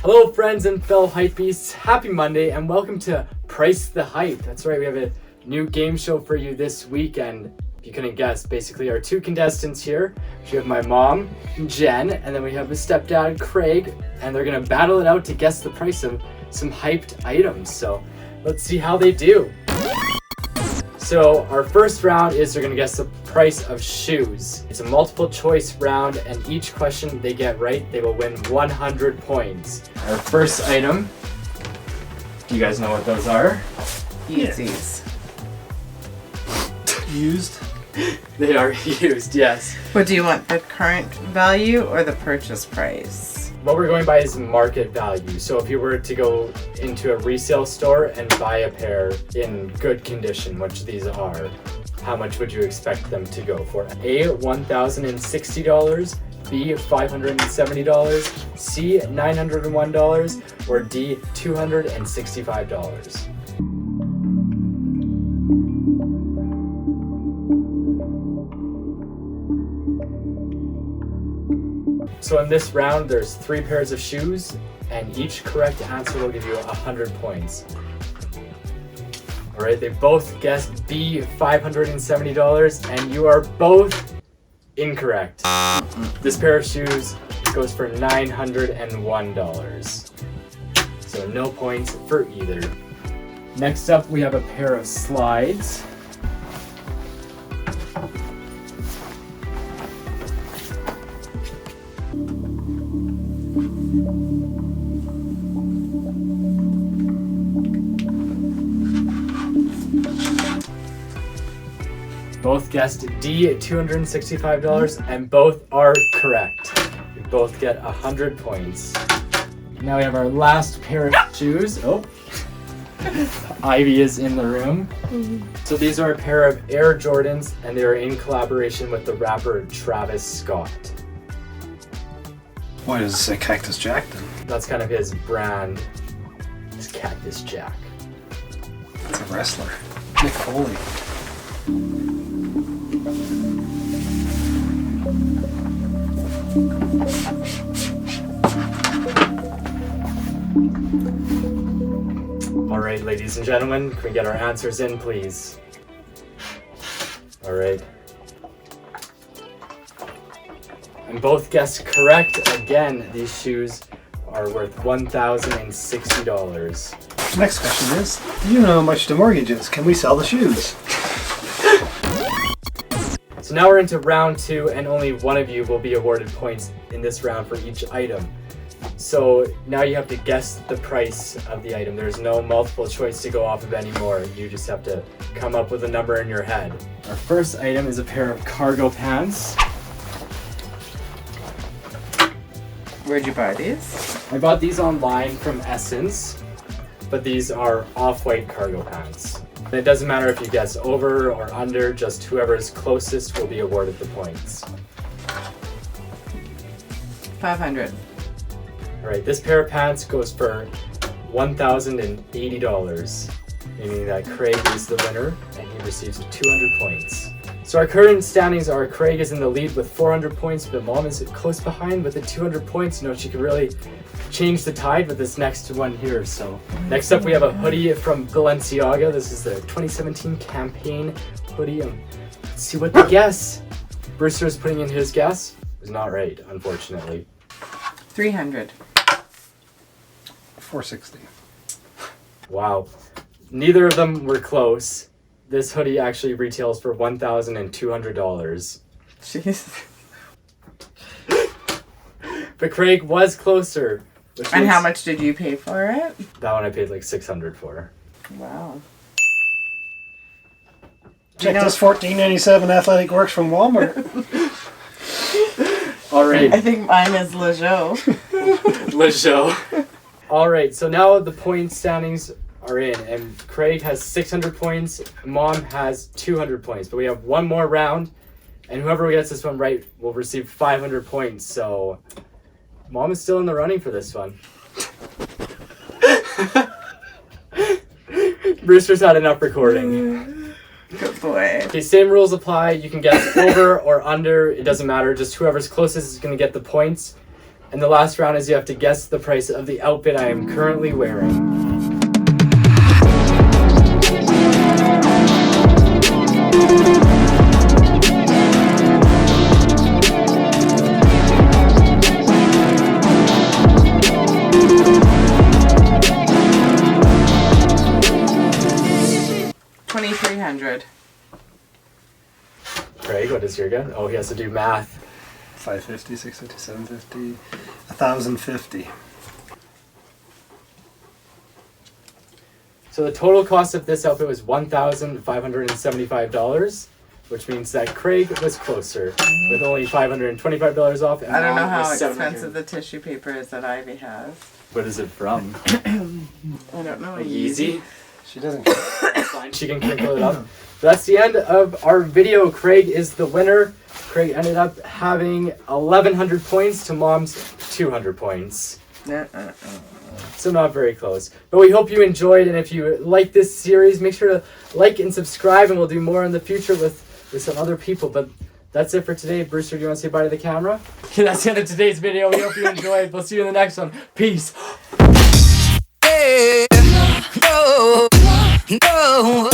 Hello friends and fellow Hypebeasts, happy Monday and welcome to Price the Hype. That's right, we have a new game show for you this week, and if you couldn't guess, basically our two contestants here. We have my mom, Jen, and then we have my stepdad, Craig, and they're gonna battle it out to guess the price of some hyped items. So let's see how they do. So our first round is they're gonna guess the price of shoes. It's a multiple choice round, and each question they get right, they will win 100 points. Our first item, do you guys know what those are? Yeezys. Used? They are used, yes. What do you want, the current value or the purchase price? What we're going by is market value. So if you were to go into a resale store and buy a pair in good condition, which these are, how much would you expect them to go for? A, $1,060, B, $570, C, $901, or D, $265? So in this round, there's 3 pairs of shoes, and each correct answer will give you 100 points. All right, they both guessed B, $570, and you are both incorrect. This pair of shoes goes for $901. So no points for either. Next up, we have a pair of slides. Both guessed D, $265, and both are correct. We both get 100 points. Now we have our last pair of shoes. Oh, Ivy is in the room. So these are a pair of Air Jordans, and they are in collaboration with the rapper Travis Scott. Why does it say Cactus Jack then? That's kind of his brand. It's Cactus Jack. That's a wrestler. Nick Foley. All right, ladies and gentlemen, can we get our answers in, please? All right. And both guessed correct. Again, these shoes are worth $1,060. Next question is, do you know how much the mortgage is? Can we sell the shoes? So now we're into round 2, and only one of you will be awarded points in this round for each item. So now you have to guess the price of the item. There's no multiple choice to go off of anymore. You just have to come up with a number in your head. Our first item is a pair of cargo pants. Where'd you buy these? I bought these online from Essence, but these are off-white cargo pants. It doesn't matter if you guess over or under, just whoever is closest will be awarded the points. 500. All right, this pair of pants goes for $1,080, meaning that Craig is the winner and he receives 200 points. So our current standings are Craig is in the lead with 400 points, but Mom is close behind with the 200 points. You know, she could really change the tide with this next one here. So next up we have a hoodie from Balenciaga. This is the 2017 campaign hoodie. Let's see what they guess. Brewster is putting in his guess. It was not right, unfortunately. 300. 460. Wow. Neither of them were close. This hoodie actually retails for $1,200. Jeez. But Craig was closer. And how much did you pay for it? That one I paid like $600 for. Wow. Check this $14.97 athletic works from Walmart. All right. I think mine is Lejeune. Lejeune. All right, so now the point standings are in, and Craig has 600 points, Mom has 200 points, but we have one more round, and whoever gets this one right will receive 500 points, so Mom is still in the running for this one. Brewster's had enough recording. Good boy. Okay, same rules apply. You can guess over or under. It doesn't matter. Just whoever's closest is going to get the points. And the last round is you have to guess the price of the outfit I am currently wearing. $2,300. Craig, what is your guess? Oh, he has to do math. 550, 650, 750, 1,050. So the total cost of this outfit was $1,575, which means that Craig was closer with only $525 off. And I don't know Mom how was expensive $700. the tissue paper is that Ivy has. What is it from? I don't know. Yeezy? She doesn't. That's fine. She can crinkle it up. That's the end of our video. Craig is the winner. Craig ended up having 1,100 points to Mom's 200 points. So not very close. But we hope you enjoyed, and if you like this series, make sure to like and subscribe, and we'll do more in the future with some other people. But that's it for today. Brewster, do you want to say bye to the camera? Okay, that's the end of today's video. We hope you enjoyed. We'll see you in the next one. Peace. No.